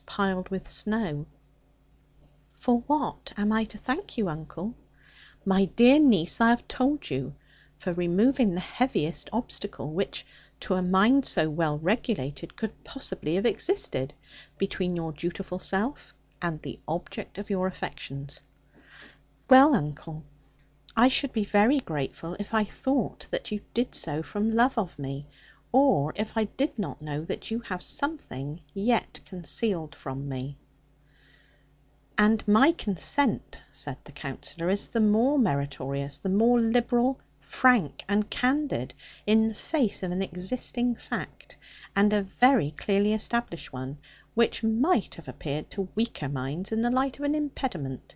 piled with snow. "For what am I to thank you, uncle?" "My dear niece, I have told you, for removing the heaviest obstacle which, to a mind so well regulated, could possibly have existed between your dutiful self and the object of your affections." "Well, uncle, I should be very grateful if I thought that you did so from love of me, or if I did not know that you have something yet concealed from me." "And my consent," said the Counsellor, "is the more meritorious, the more liberal, frank, and candid, in the face of an existing fact, and a very clearly established one, which might have appeared to weaker minds in the light of an impediment,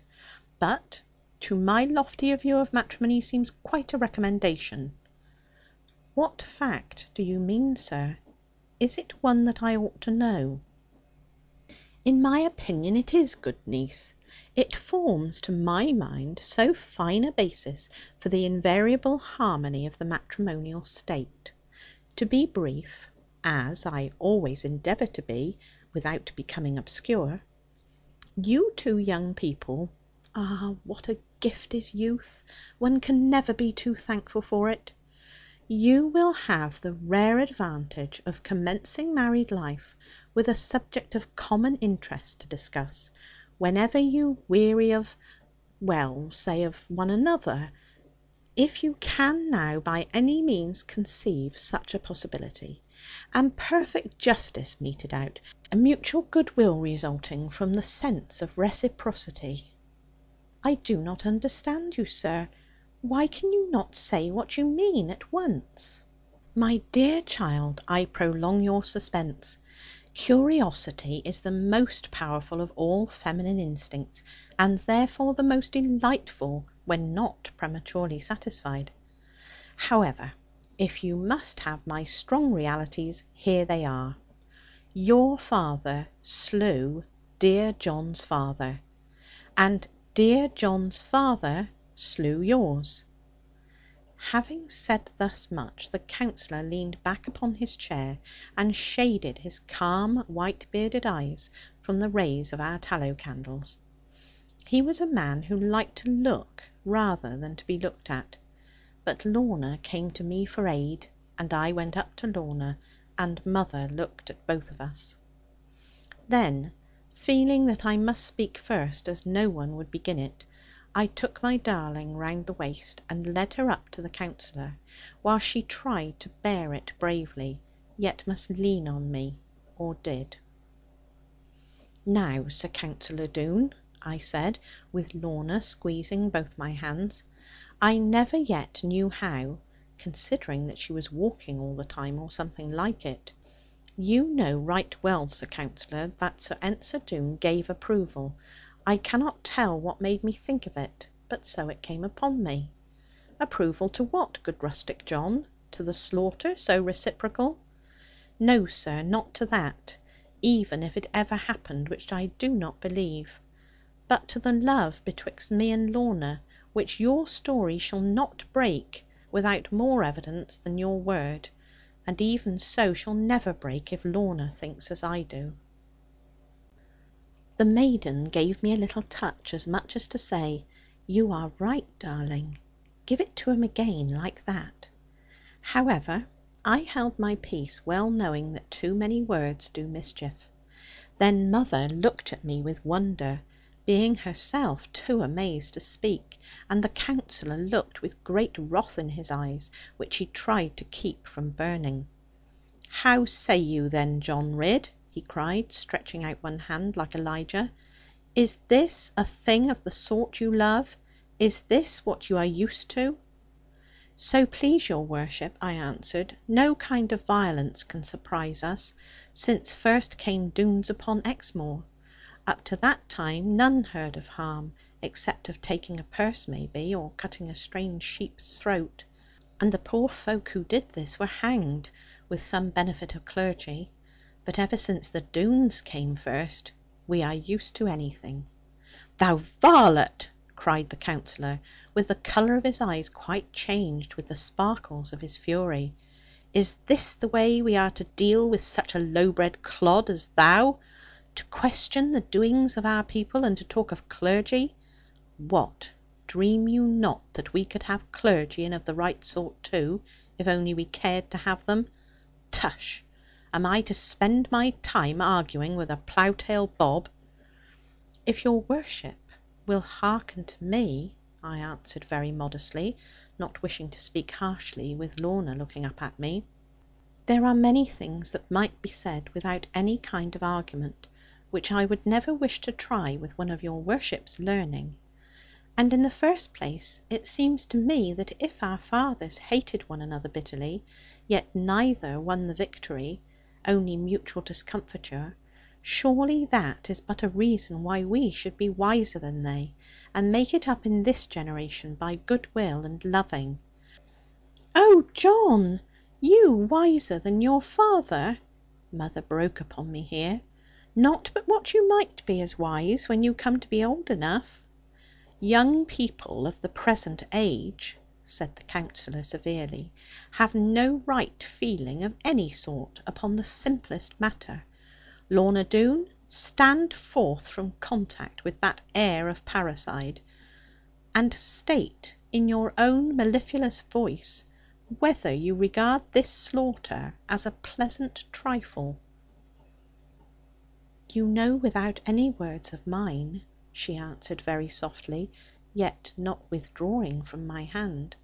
but to my loftier view of matrimony seems quite a recommendation." "What fact do you mean, sir? Is it one that I ought to know?" "In my opinion it is, good niece. It forms, to my mind, so fine a basis for the invariable harmony of the matrimonial state. To be brief, as I always endeavour to be, without becoming obscure, you two young people what a gift is youth! One can never be too thankful for it. You will have the rare advantage of commencing married life with a subject of common interest to discuss, whenever you weary of, well, say of one another, if you can now by any means conceive such a possibility, and perfect justice meted out, a mutual goodwill resulting from the sense of reciprocity." "I do not understand you, sir. Why can you not say what you mean at once?" "My dear child, I prolong your suspense. Curiosity is the most powerful of all feminine instincts, and therefore the most delightful when not prematurely satisfied. However, if you must have my strong realities, here they are. Your father slew dear John's father, and dear John's father slew yours." Having said thus much, the Counsellor leaned back upon his chair, and shaded his calm white bearded eyes from the rays of our tallow candles. He was a man who liked to look rather than to be looked at. But Lorna came to me for aid, and I went up to Lorna, and mother looked at both of us. Then, feeling that I must speak first, as no one would begin it, I took my darling round the waist, and led her up to the Counsellor, while she tried to bear it bravely, yet must lean on me, or did. "Now, Sir Counsellor Doone," I said, with Lorna squeezing both my hands, "I never yet knew how, considering that she was walking all the time, or something like it. You know right well, Sir Counsellor, that Sir Ensor Doone gave approval. I cannot tell what made me think of it, but so it came upon me." "Approval to what, good rustic John? To the slaughter so reciprocal?" "No, sir, not to that, even if it ever happened, which I do not believe; but to the love betwixt me and Lorna, which your story shall not break without more evidence than your word, and even so shall never break if Lorna thinks as I do." The maiden gave me a little touch, as much as to say, "You are right, darling. Give it to him again, like that." However, I held my peace, well knowing that too many words do mischief. Then mother looked at me with wonder, being herself too amazed to speak, and the Counsellor looked with great wrath in his eyes, which he tried to keep from burning. "How say you then, John Ridd?" he cried, stretching out one hand like Elijah. "Is this a thing of the sort you love? Is this what you are used to?" "So please your worship," I answered, "no kind of violence can surprise us, since first came Doones upon Exmoor. Up to that time none heard of harm, except of taking a purse maybe, or cutting a strange sheep's throat; and the poor folk who did this were hanged, with some benefit of clergy. But ever since the Doones came first, we are used to anything." "Thou varlet!" cried the Counsellor, with the colour of his eyes quite changed with the sparkles of his fury. "Is this the way we are to deal with such a low bred clod as thou? To question the doings of our people, and to talk of clergy! What, dream you not that we could have clergy, and of the right sort too, if only we cared to have them? Tush! Am I to spend my time arguing with a plough-tail Bob?' 'If your worship will hearken to me,' I answered very modestly, not wishing to speak harshly, with Lorna looking up at me, 'there are many things that might be said without any kind of argument, which I would never wish to try with one of your worship's learning. And in the first place, it seems to me that if our fathers hated one another bitterly, yet neither won the victory, only mutual discomfiture, surely that is but a reason why we should be wiser than they, and make it up in this generation by goodwill and loving.' 'Oh, John, you wiser than your father!' mother broke upon me here. 'Not but what you might be as wise, when you come to be old enough.' 'Young people of the present age,' said the Counsellor severely, 'have no right feeling of any sort upon the simplest matter. Lorna Doone, stand forth from contact with that heir of parricide, and state in your own mellifluous voice whether you regard this slaughter as a pleasant trifle.' 'You know without any words of mine,' she answered very softly, yet not withdrawing from my hand,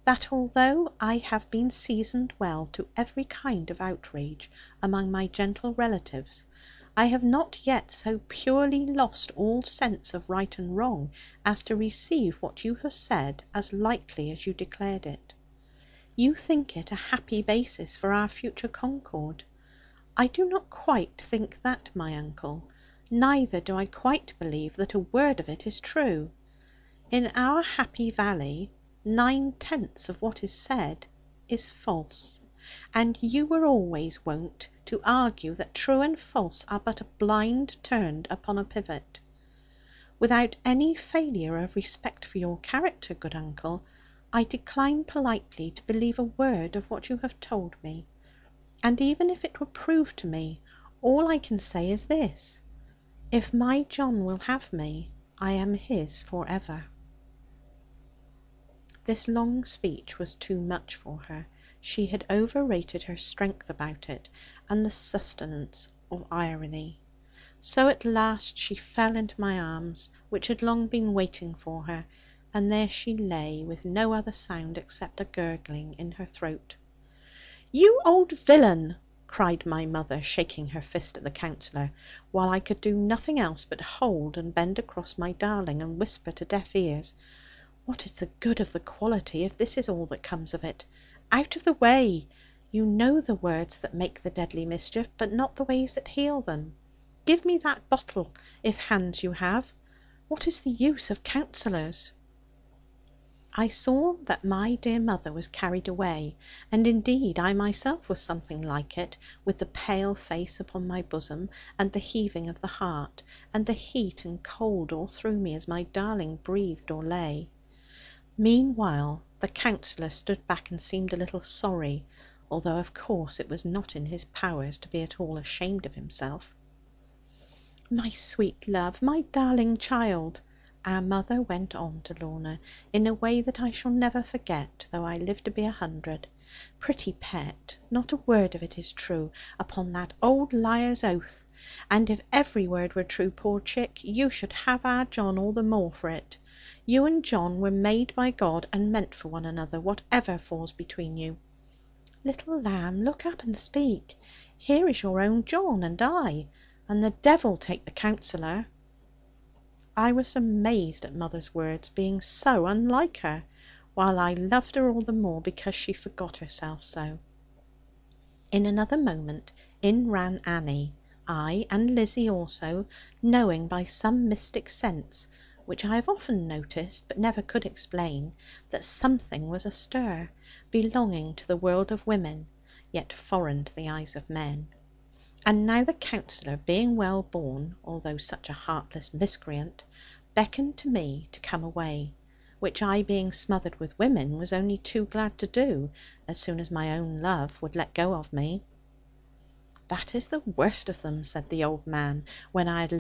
'that although I have been seasoned well to every kind of outrage among my gentle relatives, I have not yet so purely lost all sense of right and wrong, as to receive what you have said as lightly as you declared it. You think it a happy basis for our future concord. I do not quite think that, my uncle, neither do I quite believe that a word of it is true. In our happy valley 9/10 of what is said is false, and you were always wont to argue that true and false are but a blind turned upon a pivot. Without any failure of respect for your character, good uncle, I decline politely to believe a word of what you have told me. And even if it were proved to me, all I can say is this: if my John will have me, I am his for ever.' This long speech was too much for her. She had overrated her strength about it, and the sustenance of irony. So at last she fell into my arms, which had long been waiting for her, and there she lay, with no other sound except a gurgling in her throat. 'You old villain!' cried my mother, shaking her fist at the Counsellor, while I could do nothing else but hold and bend across my darling, and whisper to deaf ears, 'What is the good of the quality, if this is all that comes of it? Out of the way! You know the words that make the deadly mischief, but not the ways that heal them. Give me that bottle, if hands you have. What is the use of counsellors?' I saw that my dear mother was carried away, and indeed I myself was something like it, with the pale face upon my bosom, and the heaving of the heart, and the heat and cold all through me, as my darling breathed or lay. Meanwhile the Counsellor stood back, and seemed a little sorry, although of course it was not in his powers to be at all ashamed of himself. 'My sweet love, my darling child,' our mother went on to Lorna, in a way that I shall never forget, though I live to be 100. 'Pretty pet, not a word of it is true, upon that old liar's oath. And if every word were true, poor chick, you should have our John all the more for it. You and John were made by God, and meant for one another, whatever falls between you. Little lamb, look up and speak. Here is your own John, and I, and the devil take the Counsellor.' I was amazed at mother's words, being so unlike her, while I loved her all the more because she forgot herself so. In another moment in ran Annie, I and Lizzie also, knowing by some mystic sense, which I have often noticed, but never could explain, that something was astir, belonging to the world of women, yet foreign to the eyes of men. And now the Counsellor, being well born, although such a heartless miscreant, beckoned to me to come away, which I, being smothered with women, was only too glad to do, as soon as my own love would let go of me. 'That is the worst of them,' said the old man, when I had